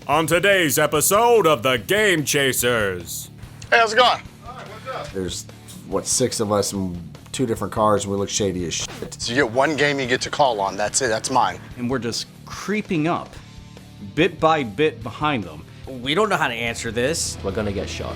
on today's episode of The Game Chasers. Hey, how's it going? There's, what, 6 of us in 2 different cars, and we look shady as shit. So you get one game you get to call on. That's it. That's mine. And we're just creeping up, bit by bit behind them. We don't know how to answer this. We're gonna get shot.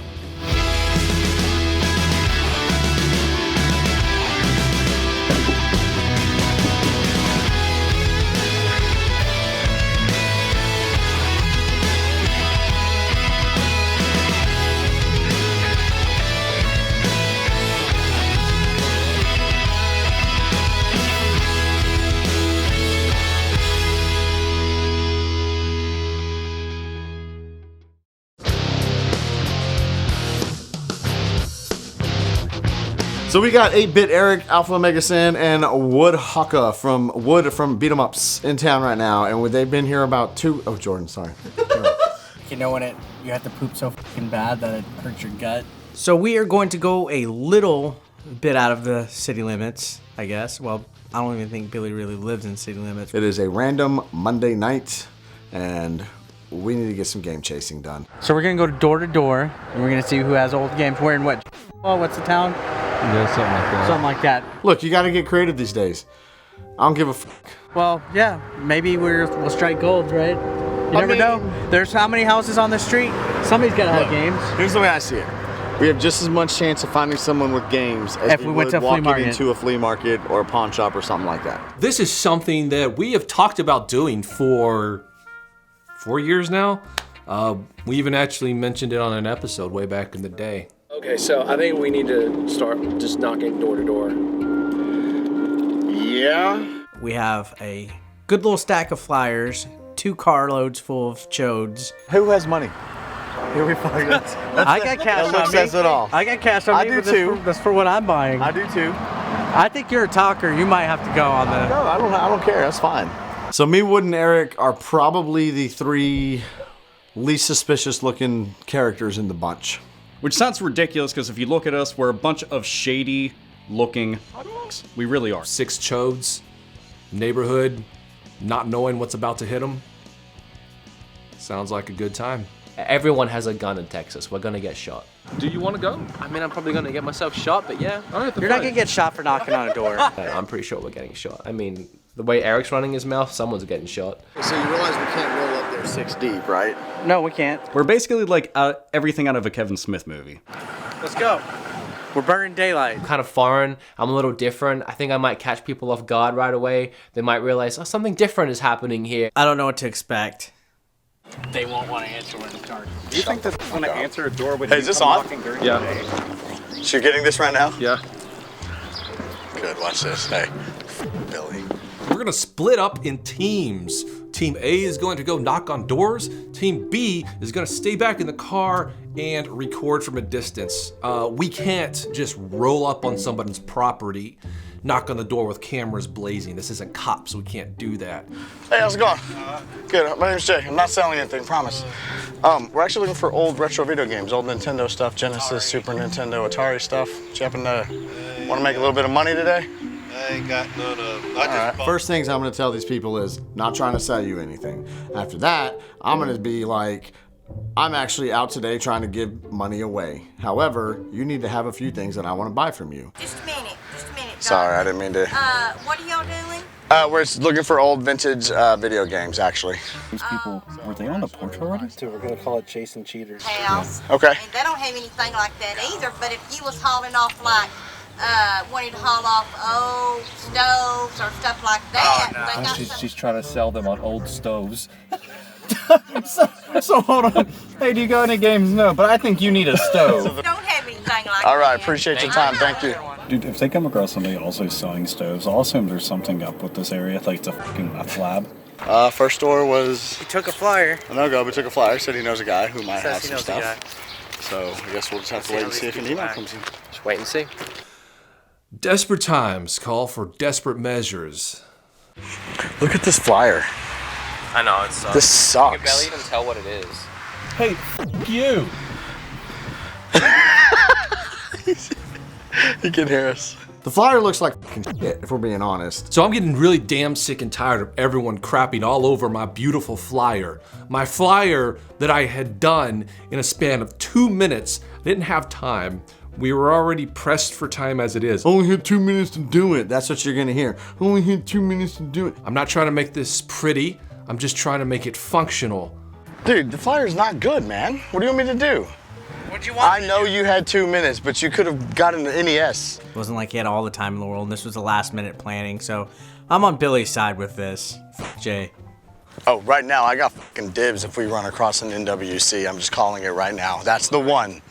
So we got 8-Bit Eric, Alphaomegasin, and Wood Haka from Beat 'em Ups in town right now, and they've been here about 2. Oh, Jordan, sorry. You know when you have to poop so fucking bad that it hurts your gut? So we are going to go a little bit out of the city limits, I guess. Well, I don't even think Billy really lives in city limits. It is a random Monday night, and we need to get some game chasing done. So we're gonna go door to door, and we're gonna see who has old games. We're in what? Oh, what's the town? Yeah, something like that. Something like that. Look, you got to get creative these days. I don't give a fuck. Well, yeah, maybe we'll strike gold, right? You never know. There's how many houses on the street? Somebody's gotta have games. Here's the way I see it. We have just as much chance of finding someone with games as If we went to a flea walking market. into a flea market or a pawn shop or something like that. This is something that we have talked about doing for 4 years now. We even actually mentioned it on an episode way back in the day. Okay, so I think we need to start just knocking door to door. Yeah. We have a good little stack of flyers, 2 carloads full of chodes. Who has money? Here we find it. I got cash on me. Says it all. I got cash on I me. do but too. That's for what I'm buying. I do too. I think you're a talker. You might have to go on the. No, I don't care. That's fine. So me, Wood, and Eric are probably the 3 least suspicious looking characters in the bunch. Which sounds ridiculous because if you look at us, we're a bunch of shady looking dogs. We really are. 6 chodes, neighborhood, not knowing what's about to hit them. Sounds like a good time. Everyone has a gun in Texas. We're gonna get shot. Do you want to go? I mean, I'm probably gonna get myself shot, but yeah. You're not gonna get shot for knocking on a door. I'm pretty sure we're getting shot. I mean, the way Eric's running his mouth, someone's getting shot. So you realize we can't roll up there 6 deep, right? No, we can't. We're basically like everything out of a Kevin Smith movie. Let's go. We're burning daylight. Kind of foreign. I'm a little different. I think I might catch people off guard right away. They might realize, oh, something different is happening here. I don't know what to expect. They won't want to answer when it's dark. Do you think that when I answer a door with Hey, is this on? Yeah. So you're getting this right now? Yeah. Good, watch this. Hey, Billy. We're gonna split up in teams. Team A is going to go knock on doors. Team B is gonna stay back in the car and record from a distance. We can't just roll up on somebody's property, knock on the door with cameras blazing. This isn't cops, we can't do that. Hey, how's it going? Good. My name's Jay. I'm not selling anything, promise. We're actually looking for old retro video games, old Nintendo stuff, Genesis, Super Nintendo, Atari stuff. Do you happen to want to make a little bit of money today? I ain't got none of. First things I'm going to tell these people is not trying to sell you anything. After that, I'm going to be like, I'm actually out today trying to give money away. However, you need to have a few things that I want to buy from you. Just a minute. Sorry, I didn't mean to. What are y'all doing? We're looking for old vintage video games, actually. These people, were they on the porch already? We're gonna call it chasing cheaters. House. Okay. And they don't have anything like that either, but if you was hauling off like, wanting to haul off old stoves or stuff like that, they got some... She's trying to sell them on old stoves. So hold on. Hey, do you got any games? No, but I think you need a stove. don't have anything like that. All right, appreciate your time. Thank you. Dude, if they come across somebody also selling stoves, I'll assume there's something up with this area, like it's a flab. First store was He took a flyer. a no-go, but took a flyer, said he knows a guy who might have Says he some knows a guy. stuff. So I guess we'll just have to wait and see if an email comes in. Just wait and see. Desperate times call for desperate measures. Look at this flyer. I know, it sucks. This sucks. You can barely even tell what it is. Hey, f you. He can hear us. The flyer looks like fucking shit, if we're being honest. So I'm getting really damn sick and tired of everyone crapping all over my beautiful flyer. My flyer that I had done in a span of 2 minutes. I didn't have time. We were already pressed for time as it is. Only had 2 minutes to do it. That's what you're gonna hear. Only had 2 minutes to do it. I'm not trying to make this pretty. I'm just trying to make it functional. Dude, the flyer's not good, man. What do you want me to do? What'd you want? I know you had 2 minutes, but you could have gotten the NES. It wasn't like he had all the time in the world, and this was the last minute planning, so I'm on Billy's side with this. F Jay. Oh, right now, I got fucking dibs if we run across an NWC. I'm just calling it right now. That's the one.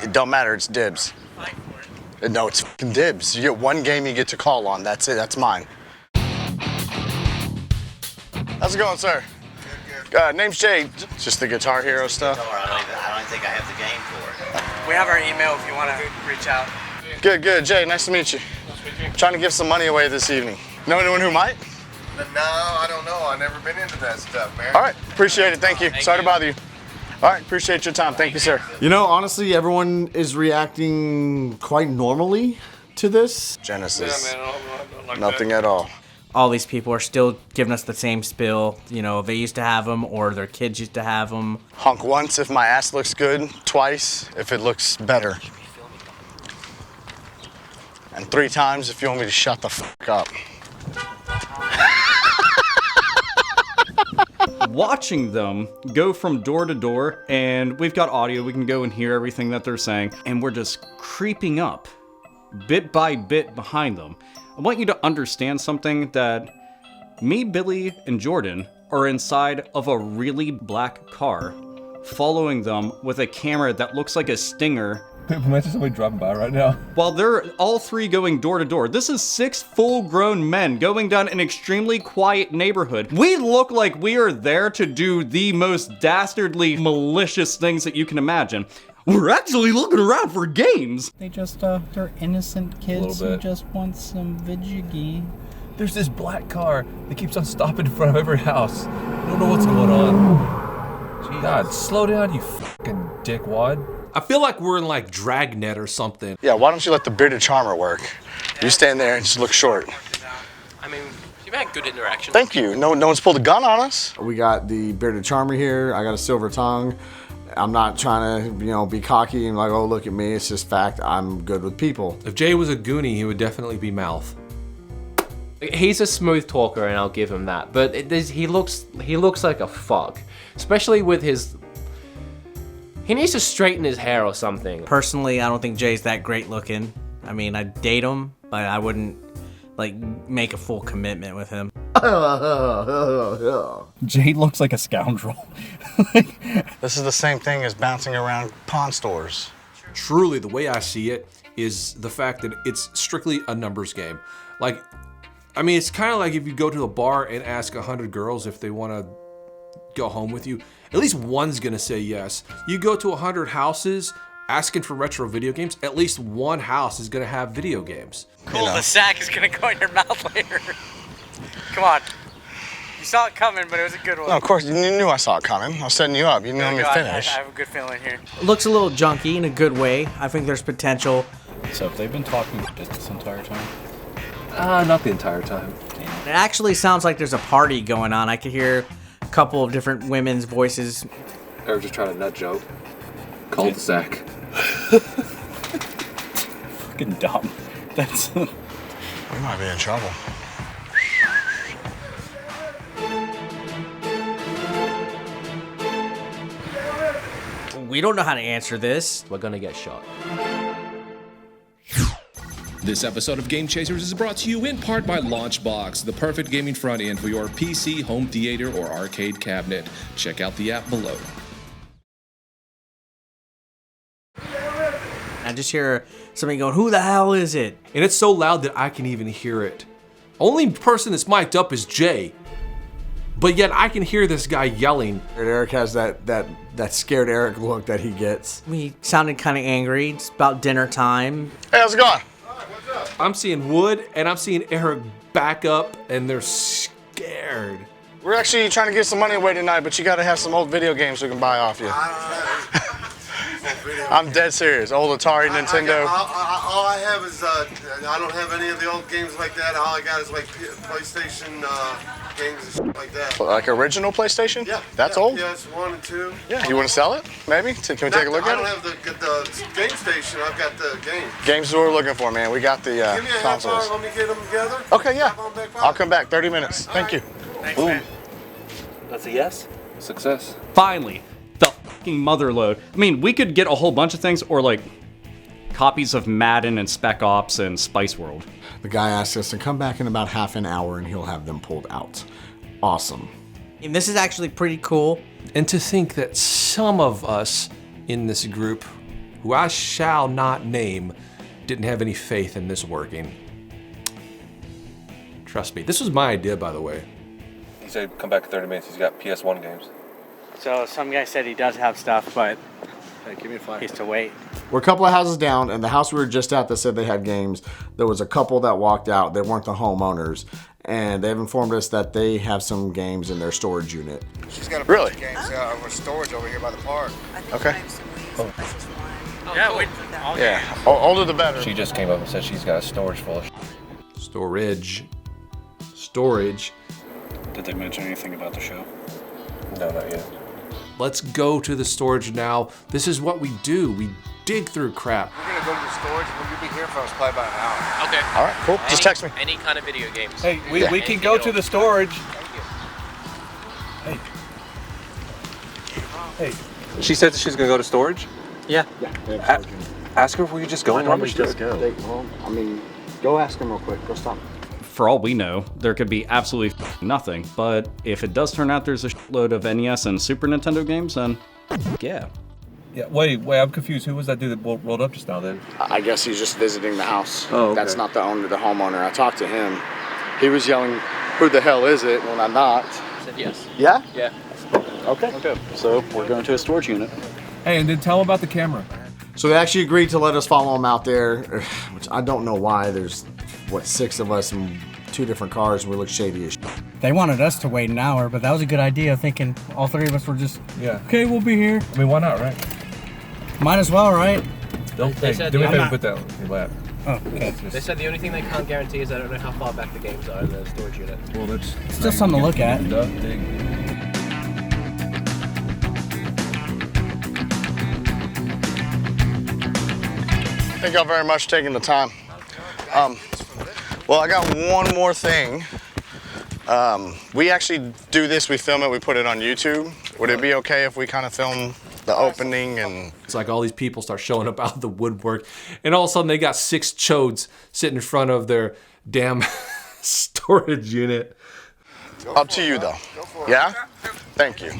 It don't matter, it's dibs. No, it's fucking dibs. You get one game you get to call on. That's it, that's mine. How's it going, sir? Good. Name's Jay. Just the Guitar Hero stuff. I don't think I have the game for it. We have our email if you want to reach out. Good, good. Jay, nice to meet you. Trying to give some money away this evening. Know anyone who might? No, I don't know. I've never been into that stuff, man. All right, appreciate it. Thank you. Sorry to bother you. All right, appreciate your time. Thank you, sir. You know, honestly, everyone is reacting quite normally to this. Genesis. Yeah, man, nothing at all. All these people are still giving us the same spill. You know, they used to have them, or their kids used to have them. Honk once if my ass looks good, twice if it looks better. And 3 times if you want me to shut the fuck up. Watching them go from door to door, and we've got audio, we can go and hear everything that they're saying, and we're just creeping up bit by bit behind them. I want you to understand something, that me, Billy, and Jordan are inside of a really black car, following them with a camera that looks like a Stinger. Imagine somebody driving by right now. While they're all 3 going door to door. This is 6 full-grown men going down an extremely quiet neighborhood. We look like we are there to do the most dastardly, malicious things that you can imagine. We're actually looking around for games. They just, they're innocent kids who just want some vidjiggy. There's this black car that keeps on stopping in front of every house. I don't know what's going on. God, slow down, you fucking dickwad. I feel like we're in like Dragnet or something. Yeah, why don't you let the bearded charmer work? You stand there and just look short. I mean, you've had good interaction. Thank you. No one's pulled a gun on us. We got the bearded charmer here. I got a silver tongue. I'm not trying to, be cocky and like, oh, look at me. It's just fact. I'm good with people. If Jay was a Goonie, he would definitely be Mouth. He's a smooth talker, and I'll give him that. But he looks like a fuck, especially with his. He needs to straighten his hair or something. Personally, I don't think Jay's that great looking. I mean, I'd date him, but I wouldn't like make a full commitment with him. Jay looks like a scoundrel. This is the same thing as bouncing around pawn stores. Truly, the way I see it is the fact that it's strictly a numbers game. Like, I mean, it's kind of like if you go to a bar and ask 100 girls if they want to go home with you, at least one's gonna say yes. You go to 100 houses asking for retro video games, at least one house is gonna have video games. Cool, the sack is gonna go in your mouth later. Come on. You saw it coming, but it was a good one. No, of course, you knew I saw it coming. I was setting you up. You knew me to finish. I have a good feeling here. It looks a little junky in a good way. I think there's potential. So if they've been talking just this entire time? Not the entire time. It actually sounds like there's a party going on. I could hear a couple of different women's voices. Or just trying to nut joke. Cul-de-sac. Fucking dumb. That's... We might be in trouble. We don't know how to answer this. We're gonna get shot. This episode of Game Chasers is brought to you in part by Launchbox, the perfect gaming front end for your PC, home theater, or arcade cabinet. Check out the app below. I just hear somebody going, "Who the hell is it?" And it's so loud that I can even hear it. Only person that's mic'd up is Jay. But yet I can hear this guy yelling. Eric has that scared Eric look that he gets. He sounded kind of angry. It's about dinner time. Hey, how's it going? I'm seeing Wood and I'm seeing Eric back up and they're scared. We're actually trying to get some money away tonight, but you gotta have some old video games we can buy off you. video. I'm dead serious. Old Atari, Nintendo. All I have is, I don't have any of the old games like that. All I got is like PlayStation games and shit like that. Like original PlayStation? Yeah. That's yeah, old? Yeah, it's 1 and 2. Yeah. You want to sell it? Maybe? Can we take a look I at don't it? have the game station. I've got the game. Games is what we're looking for, man. We got the Give me a half consoles. hour. Let me get them together. Okay, yeah. Hop on back by. I'll come back. 30 minutes. Thank you. Thanks, man. That's a yes? Success. Finally, the fucking motherload. I mean, we could get a whole bunch of things, or like copies of Madden and Spec Ops and Spice World. The guy asked us to come back in about half an hour and he'll have them pulled out. Awesome. And this is actually pretty cool. And to think that some of us in this group, who I shall not name, didn't have any faith in this working. Trust me, this was my idea, by the way. He said come back in 30 minutes. He's got PS1 games. So some guy said he does have stuff, but Hey, give me a fire. he's to wait. We're a couple of houses down, and the house we were just at that said they had games, there was a couple that walked out. They weren't the homeowners, and they've informed us that they have some games in their storage unit. She's got a Really? bunch of games with storage over here by the park. Okay. Yeah, we. Yeah. Older the better. She just came up and said she's got a storage full of Storage. Did they mention anything about the show? No, not yet. Let's go to the storage now. This is what we do. We dig through crap. We're gonna go to the storage. We'll be here for us probably about an hour. Okay. All right, cool. Just text me. Any kind of video games. Hey, we can go to the storage. Hey, she said that she's gonna go to storage. Yeah. Ask her if we could just go and rummage through. Well, I mean, go ask him real quick. Go stop. For all we know, there could be absolutely nothing, but if it does turn out there's a shitload of NES and Super Nintendo games, then yeah. Yeah, wait, I'm confused. Who was that dude that rolled up just now then? I guess he's just visiting the house. Oh, okay. That's not the owner, the homeowner. I talked to him. He was yelling, "Who the hell is it?" when I knocked. Said yes. Yeah? Yeah. Okay. So we're going to a storage unit. Hey, and then tell him about the camera. So they actually agreed to let us follow him out there, which I don't know why. There's, 6 of us in 2 different cars, and we look shady as shit. They wanted us to wait an hour, but that was a good idea, thinking all 3 of us were just, okay, we'll be here. I mean, why not, right? Might as well, right? Don't They said do me a I'm favor, not- put that in your lap. Oh, okay. They said the only thing they can't guarantee is I don't know how far back the games are in the storage unit. Well, that's Still something to look at. Thank y'all very much for taking the time. Well, I got one more thing. We actually do this, we film it, we put it on YouTube. Would it be okay if we kind of film the opening and... It's like all these people start showing up out of the woodwork, and all of a sudden they got 6 chodes sitting in front of their damn storage unit. Up to you though. Yeah? Thank you.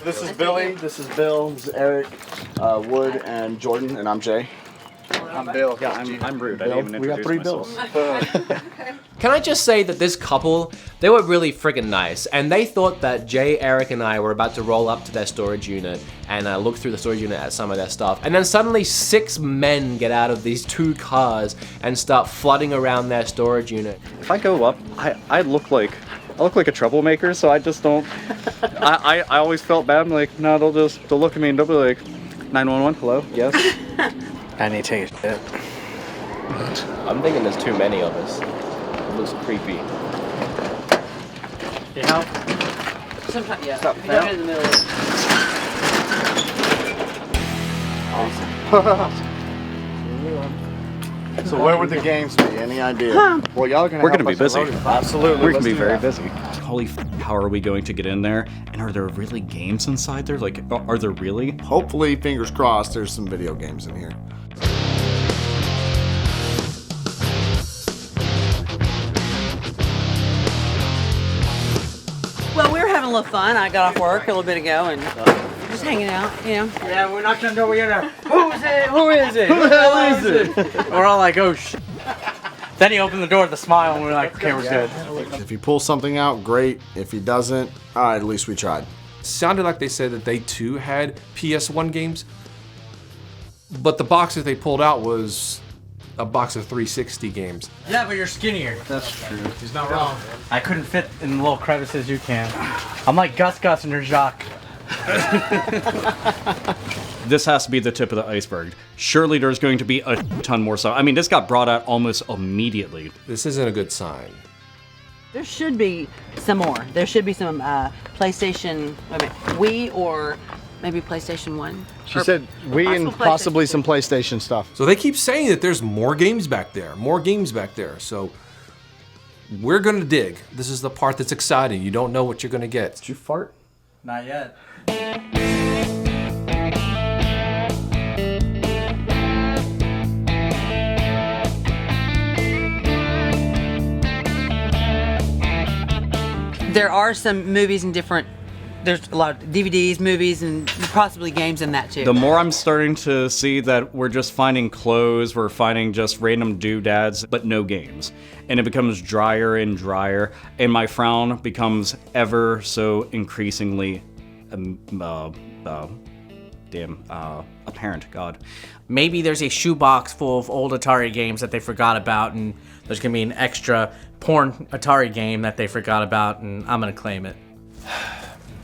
This is Billy, this is Bill, this is Eric, Wood, and Jordan, and I'm Jay. I'm Bill. Yeah, I'm rude. Bill. I didn't even We got introduce 3 myself. Bills. Can I just say that this couple, they were really friggin' nice, and they thought that Jay, Eric, and I were about to roll up to their storage unit and look through the storage unit at some of their stuff, and then suddenly 6 men get out of these 2 cars and start flooding around their storage unit. If I go up, I look like a troublemaker, so I just don't. I always felt bad. I'm like, no, they'll look at me and they'll be like, 911, hello, yes. I need to take a shit. I'm thinking there's too many of us. It looks creepy. You help? Sometimes, yeah. Stop If now. you're in the middle. So where would the games be? Any idea? Well, y'all are gonna We're help gonna be us busy. unload it. Absolutely. We're let's gonna be do very that. busy. Holy how are we going to get in there? And are there really games inside there? Like, are there really? Hopefully, fingers crossed, there's some video games in here. Well, we were having a little fun. I got off work a little bit ago and just hanging out, you know. Yeah, we're not gonna go. We're gonna. Who is it? Who is it? Who the hell is it? We're all like, oh shit. Then he opened the door with a smile, and we're like, okay, we're good. If he pulls something out, great. If he doesn't, all right, at least we tried. Sounded like they said that they too had PS1 games, but the box that they pulled out was a box of 360 games. Yeah, but you're skinnier. That's true. He's not wrong. I couldn't fit in the little crevices you can. I'm like Gus and your Jacques. this has to be the tip of the iceberg. Surely there's going to be a ton more stuff. I mean, this got brought out almost immediately. This isn't a good sign. There should be some more. There should be some PlayStation, Wii or maybe PlayStation 1. She said Wii and possibly some PlayStation stuff. So they keep saying that there's more games back there, So we're gonna dig. This is the part that's exciting. You don't know what you're gonna get. Did you fart? Not yet. There are some movies and there's a lot of DVDs, movies, and possibly games in that too. The more I'm starting to see that we're just finding clothes, we're finding just random doodads, but no games. And it becomes drier and drier, and my frown becomes ever so increasingly apparent, God. Maybe there's a shoebox full of old Atari games that they forgot about, and there's gonna be an extra porn Atari game that they forgot about, and I'm gonna claim it.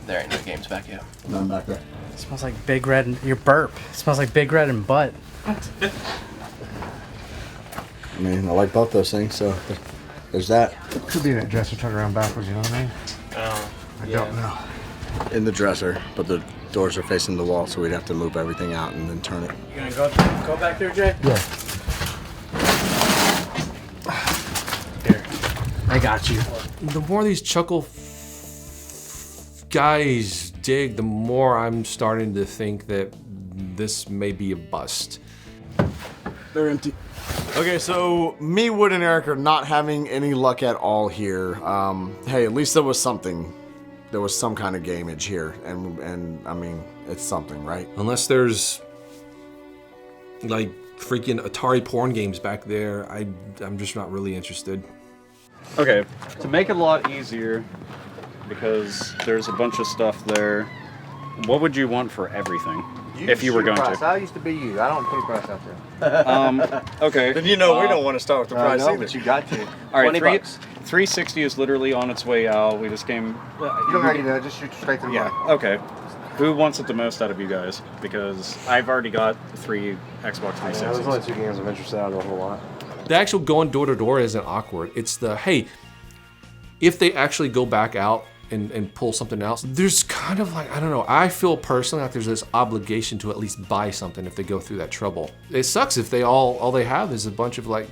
There ain't no games back here. None back there. It smells like Big Red and your burp. It smells like Big Red and butt. I mean, I like both those things, so there's that. Could be in that dresser turned around backwards, you know what I mean? Oh, I don't know. In the dresser, but the doors are facing the wall, so we'd have to move everything out and then turn it. You gonna go back there, Jay? Yeah. Here, I got you. The more these chuckle guys dig, the more I'm starting to think that this may be a bust. They're empty. Okay, so me, Wood, and Eric are not having any luck at all here. Hey, at least there was something. There was some kind of gameage here, and I mean, it's something, right? Unless there's like freaking Atari porn games back there, I'm just not really interested. Okay, to make it a lot easier, because there's a bunch of stuff there, what would you want for everything? If you were going to. I used to be you. I don't put a price out there. Okay. Then you know we don't want to start with the price either. But you got to. All right, $20. 360 is literally on its way out. We just came. You don't gotta do that. Just shoot straight to the Yeah. mark. Okay. Who wants it the most out of you guys? Because I've already got 3 Xbox 360s. There's only 2 games I'm interested in a whole lot. The actual going door to door isn't awkward. It's the, hey, if they actually go back out and pull something else, there's kind of like, I don't know, I feel personally like there's this obligation to at least buy something if they go through that trouble. It sucks if they all they have is a bunch of like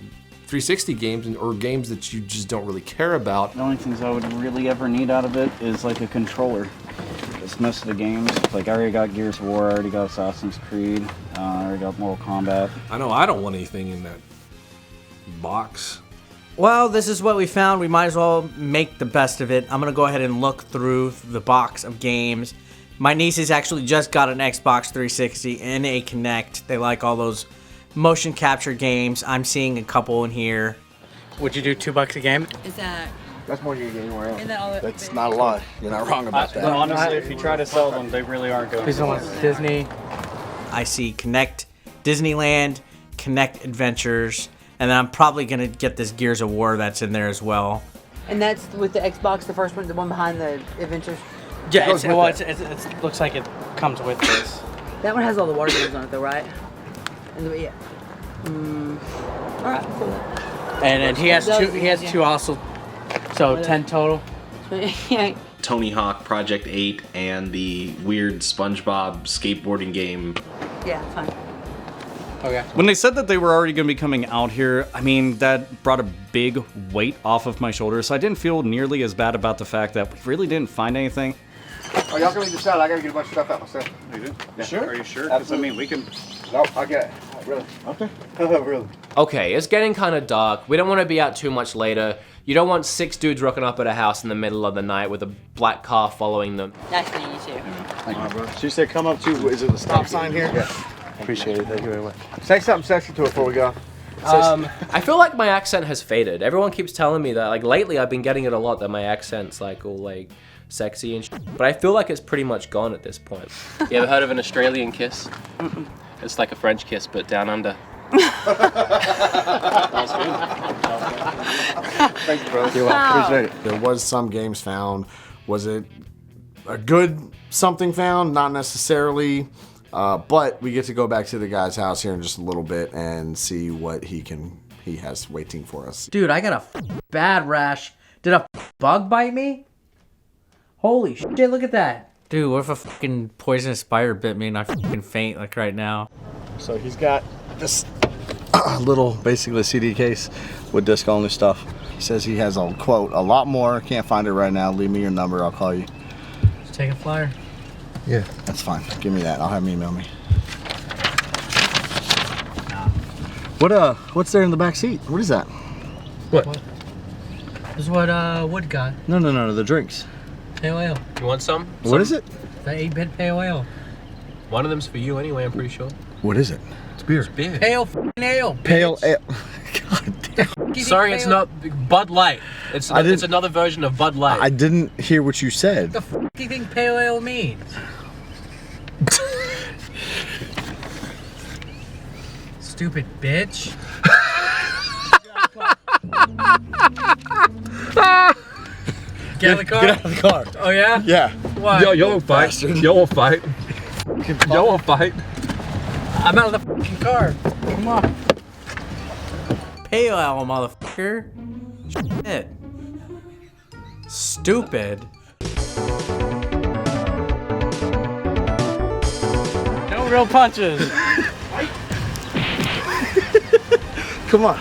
360 games or games that you just don't really care about. The only things I would really ever need out of it is like a controller. Just most of the games, like I already got Gears of War, I already got Assassin's Creed, I already got Mortal Kombat. I know I don't want anything in that box. Well, this is what we found. We might as well make the best of it. I'm going to go ahead and look through the box of games. My nieces actually just got an Xbox 360 and a Kinect. They like all those motion capture games. I'm seeing a couple in here. Would you do $2 a game? Is that? That's more than you get anywhere else. Is that all that, That's not a lot. You're not wrong about that. Honestly, if you try to sell them, they really aren't going These ones, Disney. I see Kinect, Disneyland, Kinect Adventures, and then I'm probably going to get this Gears of War that's in there as well. And that's with the Xbox, the first one, the one behind the Adventures? Yeah, it looks like it comes with this. That one has all the water games on it though, right? Yeah. Alright, cool. And he has two also, so 10 total. Yeah. Tony Hawk Project 8 and the weird SpongeBob skateboarding game. Yeah, fine. Okay. When they said that they were already going to be coming out here, I mean, that brought a big weight off of my shoulders, so I didn't feel nearly as bad about the fact that we really didn't find anything. Oh, y'all can leave this out. I gotta get a bunch of stuff out myself. You do? Yeah. Sure? Are you sure? Because, I mean, we can... Nope, I get it. Really? Okay. Really? Okay, it's getting kind of dark. We don't want to be out too much later. You don't want 6 dudes rocking up at a house in the middle of the night with a black car following them. Nice meeting you too. Thank you, bro. She said come up to, is it the stop sign here? Yeah. Appreciate it. Thank you very much. Say something sexy to her before we go. I feel like my accent has faded. Everyone keeps telling me that. Like lately, I've been getting it a lot that my accent's like all like sexy and shit. But I feel like it's pretty much gone at this point. You ever heard of an Australian kiss? It's like a French kiss, but down under. Thank you, bro. You're welcome. Appreciate it. There was some games found. Was it a good something found? Not necessarily. But we get to go back to the guy's house here in just a little bit and see what he has waiting for us. Dude, I got a bad rash. Did a bug bite me? Holy shit, look at that. Dude, what if a fucking poisonous spider bit me and I fucking faint like right now? So he's got this little, basically CD case with disc only stuff. He says he has a quote, a lot more. Can't find it right now. Leave me your number. I'll call you. Just take a flyer. Yeah, that's fine. Give me that. I'll have him email me. What's there in the back seat? What is that? What? This is what Wood got. No, the drinks. Pale ale. You want some? What is it? The 8-bit pale ale. One of them's for you anyway, I'm pretty sure. What is it? It's beer. It's beer. Pale f***ing ale. Pale ale. Sorry, it's not Bud Light. It's another version of Bud Light. I didn't hear what you said. What the f*** do you think pale ale means? Stupid bitch. Get out of the car? Get out of the car. Oh yeah? Yeah. Why? Yo won't fight. Yo won't fight. Yo won't fight. I'm out of the fucking car. Come on. Pale ale, motherfucker. Shit. Stupid. No real punches. Come on.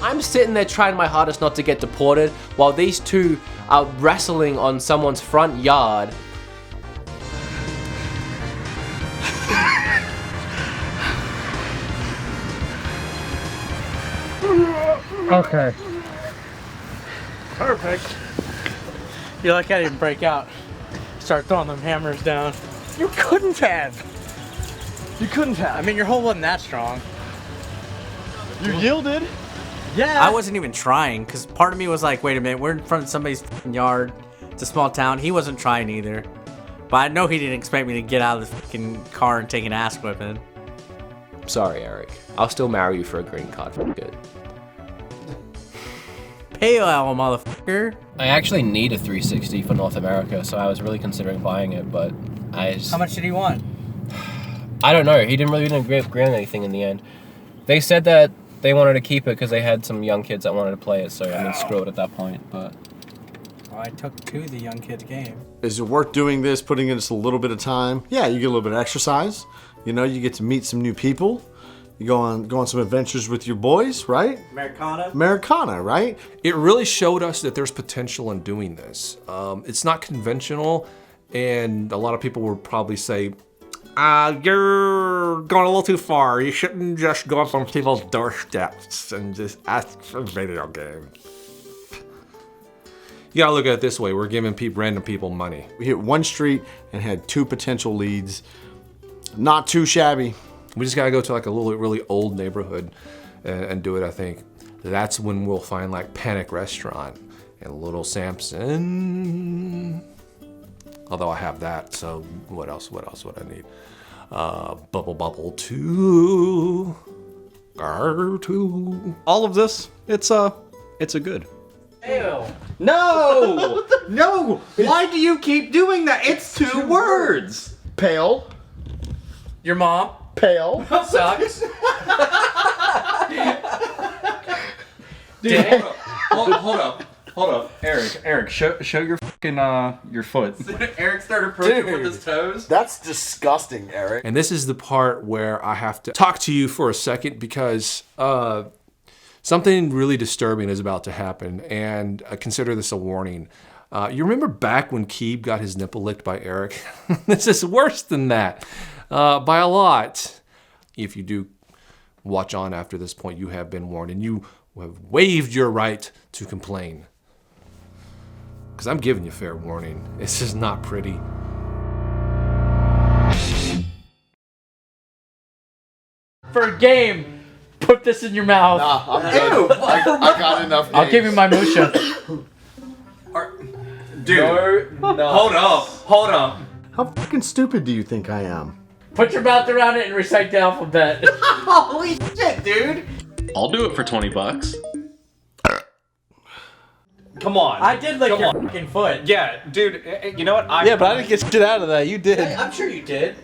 I'm sitting there trying my hardest not to get deported while these two are wrestling on someone's front yard. Okay. Perfect. You like I didn't break out. Start throwing them hammers down. You couldn't have. You couldn't have. I mean, your hole wasn't that strong. You yielded. Yeah. I wasn't even trying, because part of me was like, wait a minute, we're in front of somebody's yard. It's a small town. He wasn't trying either. But I know he didn't expect me to get out of the fucking car and take an ass whipping. Sorry, Eric. I'll still marry you for a green card. Good. Pale ale, motherfucker. I actually need a 360 for North America, so I was really considering buying it, but I just... How much did he want? I don't know. He didn't grant anything in the end. They said that they wanted to keep it because they had some young kids that wanted to play it, so I mean, screw it at that point, but... Well, I took to the young kid's game. Is it worth doing this, putting in just a little bit of time? Yeah, you get a little bit of exercise. You know, you get to meet some new people. You go on some adventures with your boys, right? Americana, right? It really showed us that there's potential in doing this. It's not conventional, and a lot of people would probably say, you're going a little too far. You shouldn't just go up on people's doorsteps and just ask for video games. You gotta look at it this way. We're giving random people money. We hit one street and had 2 potential leads. Not too shabby. We just gotta go to like a really old neighborhood and do it, I think. That's when we'll find like Panic Restaurant and Little Samson. Although I have that, so what else would I need? Bubble 2. R2. All of this, it's a good. Ew. No! No! Why do you keep doing that? It's 2 words. Pale. Your mom. Pale. Sucks. Dude, hold up. Eric, show your fucking your foot. Eric started approaching with his toes. That's disgusting, Eric. And this is the part where I have to talk to you for a second because something really disturbing is about to happen, and I consider this a warning. You remember back when Keeb got his nipple licked by Eric? This is worse than that, by a lot. If you do watch on after this point, you have been warned, and you have waived your right to complain. Because I'm giving you fair warning. It's just not pretty. For a game, put this in your mouth. Nah, I'm good. I got enough games. I'll give you my musha. Dude, no. Hold up. How fucking stupid do you think I am? Put your mouth around it and recite the alphabet. Holy shit, dude. I'll do it for $20. Come on. I did lick your fucking foot. Yeah, dude. You know what? Yeah, but I didn't get shit out of that. You did. I'm sure you did.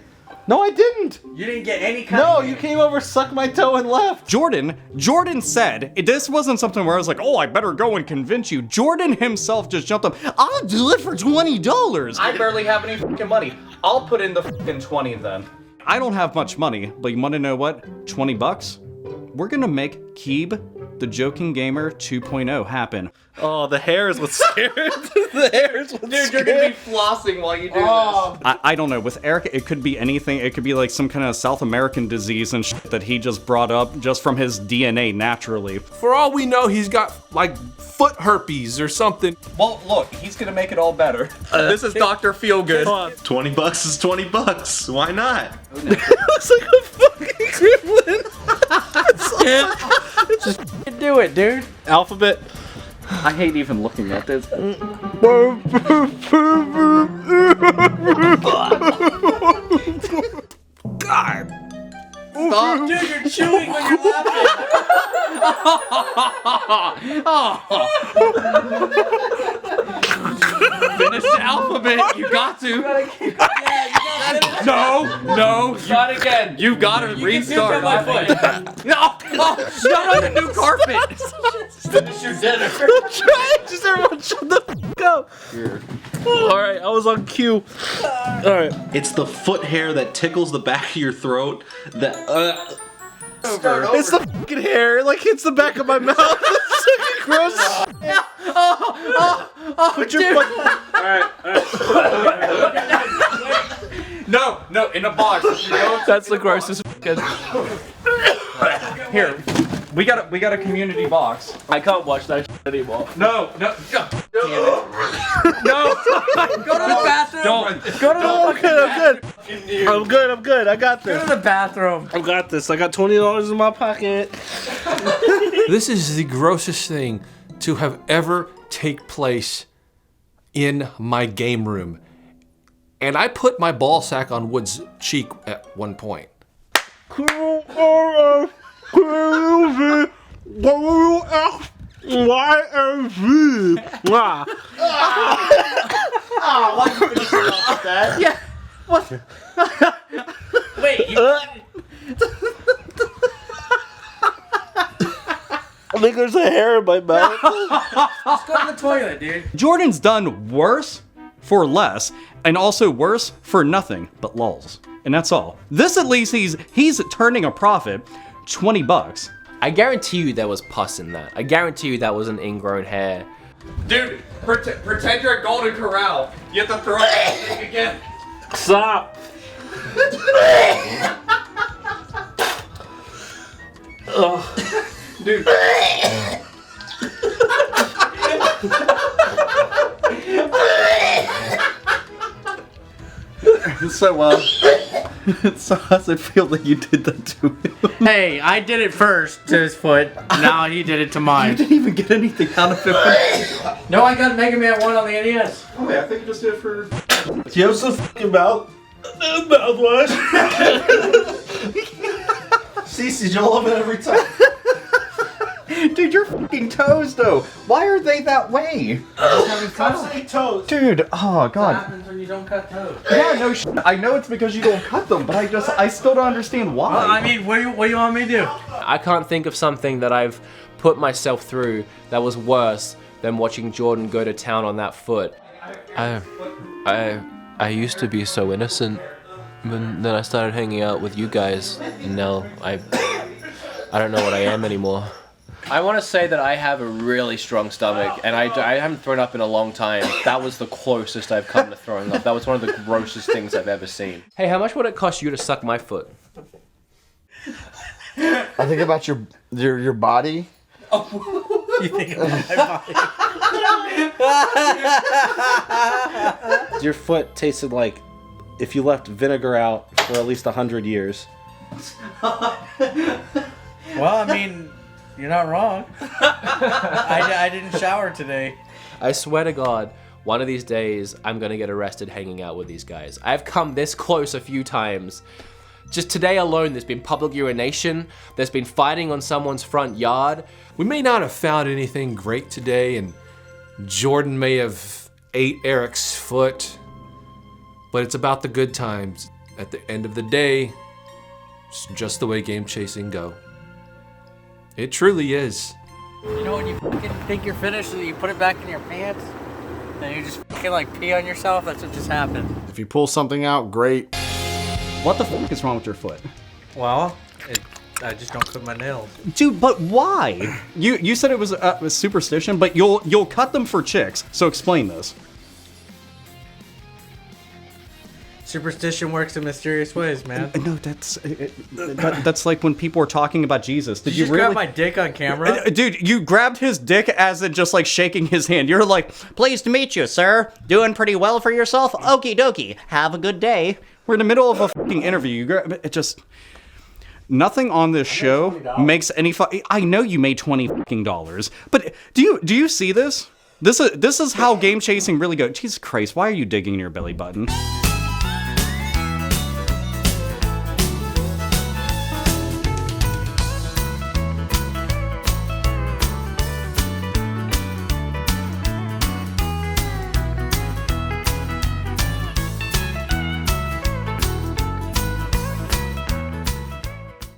No, I didn't. You didn't get any kind No, of... you came over, sucked my toe, and left. Jordan said, this wasn't something where I was like, oh, I better go and convince you. Jordan himself just jumped up, I'll do it for $20. I barely have any fucking money. I'll put in the fucking 20 then. I don't have much money, but you want to know what? $20? We're gonna make Keeb, the Joking Gamer 2.0 happen. Oh, the hair is what's scared. The hair is what's Dude, you're gonna be flossing while you do this. I don't know. With Eric, it could be anything. It could be like some kind of South American disease and shit that he just brought up just from his DNA naturally. For all we know, he's got like foot herpes or something. Well, look, he's gonna make it all better. This is Dr. Feelgood. $20 is $20. Why not? Looks like a fucking gremlin. Just do it, dude. Alphabet. I hate even looking at this. God. Stop. Dude, you're chewing when you're laughing. Finish the alphabet. You got to. No. Try it again. You gotta restart. My foot. No. Shut on the new carpet. Finish your dinner. I'm trying. Just everyone shut the fuck up. All right, I was on cue. All right. It's the foot hair that tickles the back of your throat. That. It's the fucking hair. It like hits the back of my mouth. It's fucking gross. Put your fucking. All right. No, in a box. That's the grossest fucking. Here, we got a community box. I can't watch that shit anymore. No. No. Go to the bathroom. Don't. Go to the I'm good. I got this. Go to the bathroom. I got this. I got $20 in my pocket. This is the grossest thing to have ever take place in my game room. And I put my ball sack on Wood's cheek at one point. Why you finish it off with that? Yeah. What? Wait. I think there's a hair in my mouth. Let's go to the toilet, dude. Jordan's done worse for less, and also worse for nothing but lulz. And that's all. This at least he's turning a profit, $20. I guarantee you there was pus in that. I guarantee you that was an ingrown hair. Dude, pretend you're at Golden Corral. You have to throw that thing again. Stop. Dude. So how's it feel that you did that to him? Hey, I did it first to his foot. Now he did it to mine. You didn't even get anything out of it. No, I got Mega Man 1 on the NES. Oh yeah, I think you just did it for... Do you have some fucking mouthwash? Cece, you'll love it every time. Dude, your fucking toes though. Why are they that way? Toes. Dude, oh What god. happens when you don't cut toes? Yeah, no shit. I know it's because you don't cut them, but I still don't understand why. Well, I mean, what do you want me to do? I can't think of something that I've put myself through that was worse than watching Jordan go to town on that foot. I used to be so innocent, but then I started hanging out with you guys, and now I don't know what I am anymore. I want to say that I have a really strong stomach, and I haven't thrown up in a long time. That was the closest I've come to throwing up. That was one of the grossest things I've ever seen. Hey, how much would it cost you to suck my foot? I think about your body. You think about my body? Your foot tasted like if you left vinegar out for at least 100 years. Well, I mean, you're not wrong. I didn't shower today. I swear to God, one of these days, I'm gonna get arrested hanging out with these guys. I've come this close a few times. Just today alone, there's been public urination, there's been fighting on someone's front yard. We may not have found anything great today, and Jordan may have ate Eric's foot, but it's about the good times. At the end of the day, it's just the way game chasing go. It truly is. You know when you fucking think you're finished and you put it back in your pants? And you just fucking like pee on yourself? That's what just happened. If you pull something out, great. What the fuck is wrong with your foot? Well, I just don't cut my nails. Dude, but why? You said it was a superstition, but you'll cut them for chicks. So explain this. Superstition works in mysterious ways, man. No, that's like when people were talking about Jesus. Did you just grab my dick on camera? Dude, you grabbed his dick as in just like shaking his hand. You're like, pleased to meet you, sir. Doing pretty well for yourself? Okie dokie. Have a good day. We're in the middle of a fucking interview. You grab it just... Nothing on this show makes any I know you made $20, but do you see this? This is how game chasing really goes. Jesus Christ, why are you digging in your belly button?